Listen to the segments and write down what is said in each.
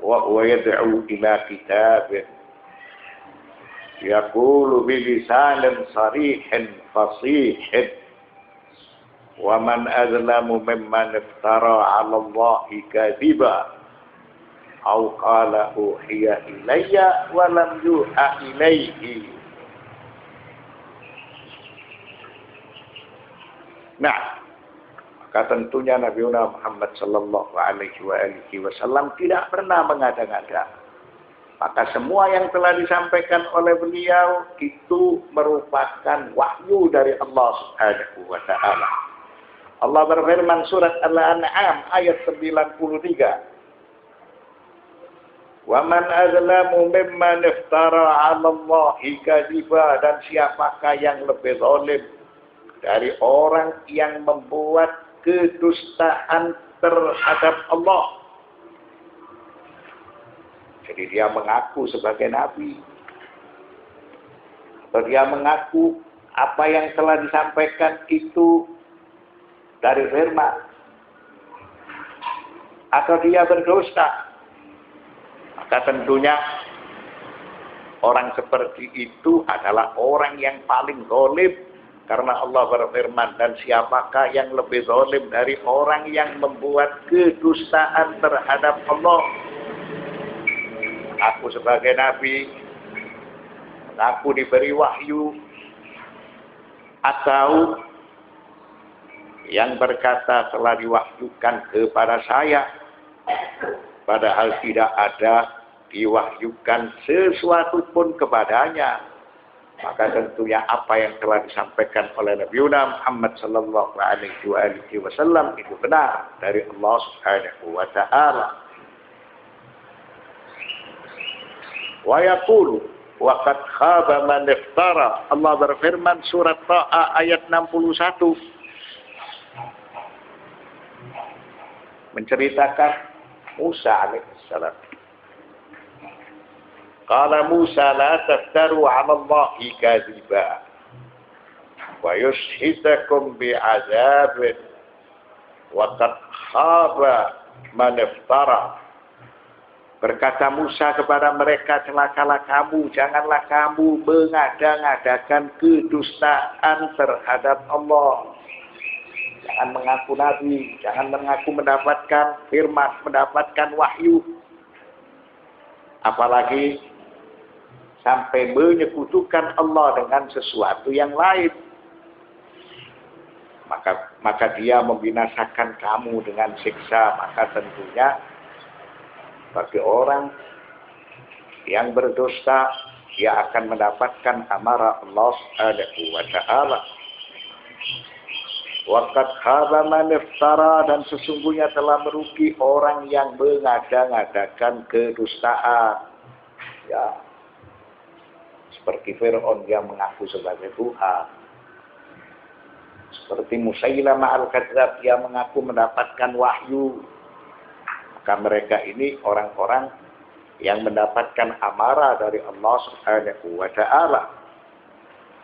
wa huwa yad'u ila kitabih yaqulu bilisanin sarihin fasihin wa man azlamu mimman iftara 'ala Allahi kadhiba aw qala uhiya ilayya wa lam yuha ilayhi. Nah, maka tentunya Nabi Muhammad sallallahu alaihi wasallam tidak pernah mengada-ngada. Maka semua yang telah disampaikan oleh beliau itu merupakan wahyu dari Allah Subhanahu wa taala. Allah berfirman surat Al-An'am ayat 93. Wa man azlamu mimman iftara 'ala Allahi kadhiba, dan siapakah yang lebih zalim dari orang yang membuat kedustaan terhadap Allah. Jadi dia mengaku sebagai nabi, atau dia mengaku apa yang telah disampaikan itu dari firman, atau dia berdusta, maka tentunya orang seperti itu adalah orang yang paling zalim, karena Allah berfirman, dan siapakah yang lebih zalim dari orang yang membuat kedustaan terhadap Allah. Aku sebagai nabi, aku diberi wahyu, atau yang berkata telah diwahyukan kepada saya, padahal tidak ada diwahyukan sesuatu pun kepadanya. Maka tentunya apa yang telah disampaikan oleh Nabi Muhammad sallallahu alaihi wasallam itu benar dari Allah Subhanahu wa taala. Wa yaqulu wa qad khaba man iftara. Allah berfirman surat Taha ayat 61, menceritakan Musa alaihissalam. Qala Musa la taftaru 'ala Allahi kadhiba wa yushhitakum bi'adzabin wa qad khaba man iftara. Berkata Musa kepada mereka, celakalah kamu, janganlah kamu mengada-ngadakan kedustaan terhadap Allah. Jangan mengaku nabi, jangan mengaku mendapatkan firman, mendapatkan wahyu, apalagi sampai menyekutukan Allah dengan sesuatu yang lain. Maka dia membinasakan kamu dengan siksa. Maka tentunya bagi orang yang berdosa, dia akan mendapatkan amarah Allah Subhanahu wa taala. Waqad khaba man iftara, dan sesungguhnya telah merugi orang yang mengada-ngadakan kedustaan. Ya, seperti Fir'aun yang mengaku sebagai Tuhan, seperti Musailamah al-Kadzdzab yang mengaku mendapatkan wahyu. Maka mereka ini orang-orang yang mendapatkan amarah dari Allah Subhanahu wa taala.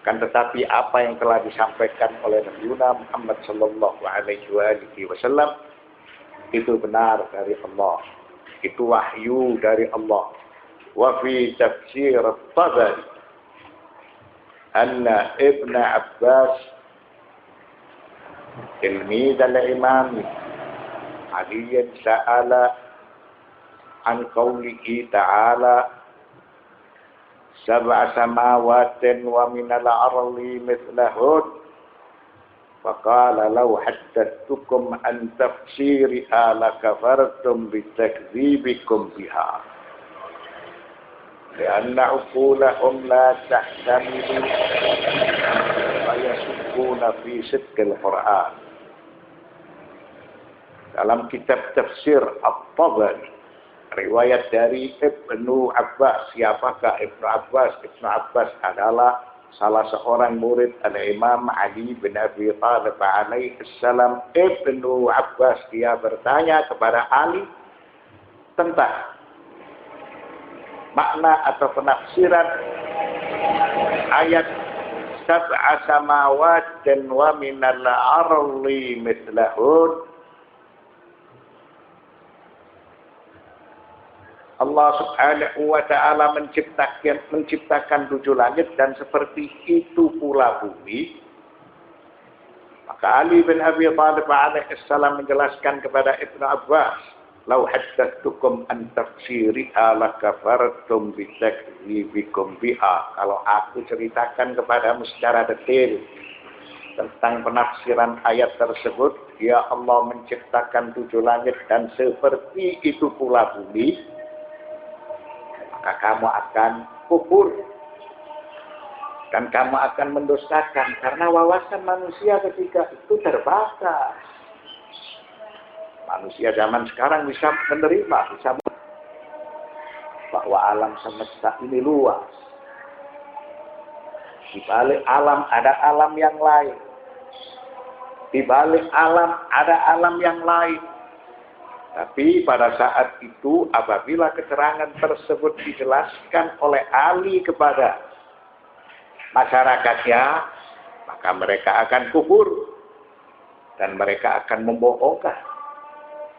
Kan tetapi apa yang telah disampaikan oleh Nabi Muhammad sallallahu alaihi wasallam itu benar dari Allah. Itu wahyu dari Allah. Wa fi tafsir at-Tabari anna Ibn Abbas tilmid al-Imam Ali sa'ala an qawlihi ta'ala sab'a samawatin wa minal arli mithlahun faqala law haddattukum an tafsiriha lakafartum bitakdzibikum biha lianna uqulahum la tahtamilu wa yasukkuna fi sidqil Qur'an. Dalam kitab tafsir At-Tabari, riwayat dari Ibnu Abbas. Siapakah Ibnu Abbas? Ibnu Abbas adalah salah seorang murid Al-Imam Ali bin Abi Thalib alaihissalam. Ibnu Abbas, dia bertanya kepada Ali tentang makna atau penafsiran ayat sab'a samawatin wa minal arli mithlahun. Allah Subhanahu wa ta'ala menciptakan 7 langit dan seperti itu pula bumi. Maka Ali bin Abi Thalib alaihissalam menjelaskan kepada Ibnu Abbas, "Lau haddatsukum an tafsiriha lakafartum bitakdzibikum biha." Kalau aku ceritakan kepadamu secara detail tentang penafsiran ayat tersebut, ya Allah menciptakan 7 langit dan seperti itu pula bumi, maka kamu akan kufur dan kamu akan mendustakan, karena wawasan manusia ketika itu terbatas. Manusia zaman sekarang bisa menerima, bahwa alam semesta ini luas. Di balik alam ada alam yang lain. Di balik alam ada alam yang lain. Tapi pada saat itu apabila keterangan tersebut dijelaskan oleh Ali kepada masyarakatnya, maka mereka akan kufur dan mereka akan membohongkan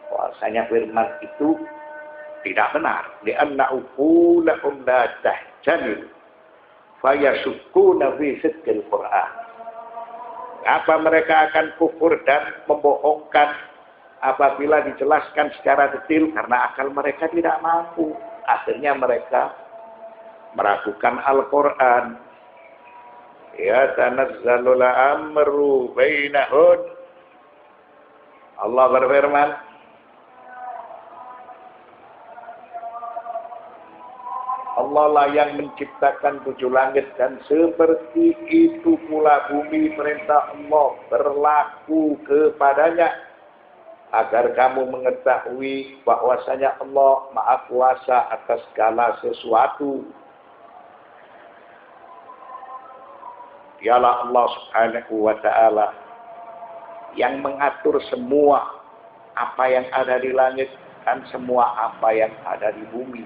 bahwasanya firman itu tidak benar. Li'anna uqulahum la tahjamil fayashukkuna fi sidqil Qur'an. Apa mereka akan kufur dan membohongkan apabila dijelaskan secara detail, karena akal mereka tidak mampu. Akhirnya mereka meragukan Al-Quran. Ya tanazzalul amru bainahum. Allah berfirman, Allah lah yang menciptakan 7 langit dan seperti itu pula bumi, perintah Allah berlaku kepadanya agar kamu mengetahui bahwasanya Allah Maha Kuasa atas segala sesuatu. Dialah Allah Subhanahu wa ta'ala yang mengatur semua apa yang ada di langit dan semua apa yang ada di bumi.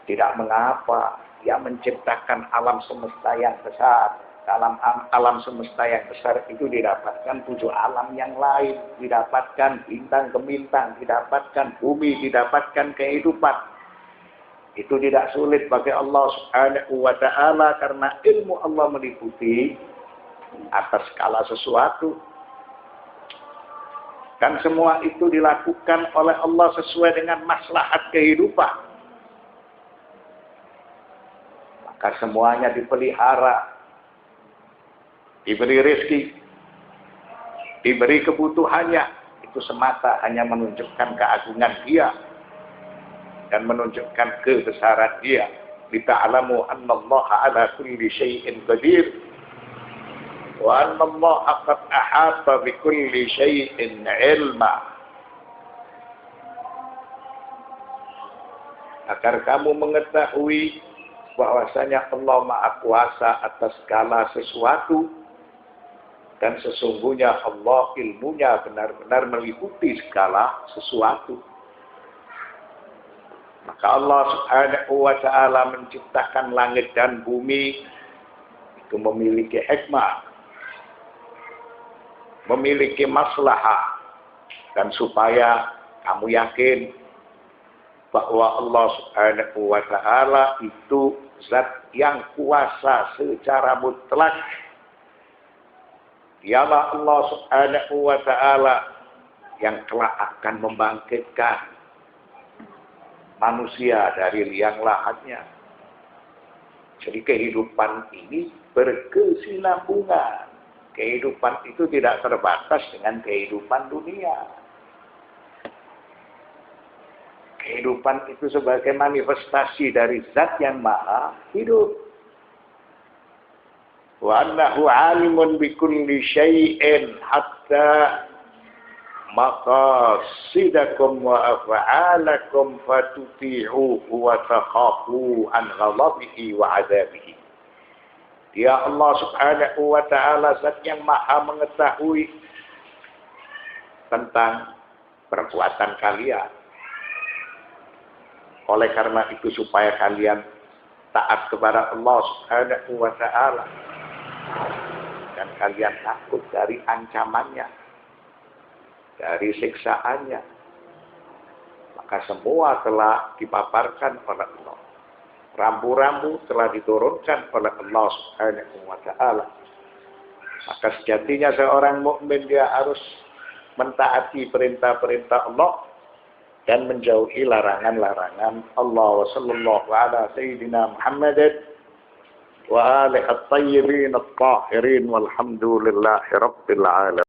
Tidak mengapa Dia menciptakan alam semesta yang besar. Alam semesta yang besar itu didapatkan 7 alam yang lain. Didapatkan bintang ke bintang, didapatkan bumi, didapatkan kehidupan. Itu tidak sulit bagi Allah Subhanahu wa ta'ala, karena ilmu Allah meliputi atas segala sesuatu. Dan semua itu dilakukan oleh Allah sesuai dengan maslahat kehidupan. Maka semuanya dipelihara, diberi rezeki, diberi kebutuhannya. Itu semata hanya menunjukkan keagungan Dia dan menunjukkan kebesaran Dia. Lita'alamu annallaha ala kulli syai'in qadir wa annallaha qad ahata bi kulli syai'in ilma. Agar kamu mengetahui bahwasanya Allah Maha Kuasa atas segala sesuatu dan sesungguhnya Allah ilmunya benar-benar meliputi segala sesuatu. Maka Allah Subhanahu wa ta'ala menciptakan langit dan bumi itu memiliki hikmah, memiliki maslahah, dan supaya kamu yakin bahwa Allah Subhanahu wa ta'ala itu zat yang kuasa secara mutlak. Dialah Allah Subhanahu wa ta'ala yang kelak akan membangkitkan manusia dari liang lahatnya. Jadi kehidupan ini berkesinambungan. Kehidupan itu tidak terbatas dengan kehidupan dunia. Kehidupan itu sebagai manifestasi dari zat yang maha hidup. Wa annahu alimun bikulli syai'in hatta maqasidakum wa af'alakum fatuti'uhu wa takhafu an ghadabihi wa adabihi. Dia Allah Subhanahu wa ta'ala zat yang maha mengetahui tentang perbuatan kalian. Oleh karena itu supaya kalian taat kepada Allah Subhanahu wa ta'ala dan kalian takut dari ancamannya, dari siksaannya. maka semua telah dipaparkan oleh Allah. Rambu-rambu telah diturunkan oleh Allah Subhanahu wa taala. Maka sejatinya seorang mukmin dia harus mentaati perintah-perintah Allah dan menjauhi larangan-larangan Allah. Wa sallallahu ala sayyidina Muhammadin wa alihi at-tayyibin at-tahirin walhamdulillahi rabbil alamin.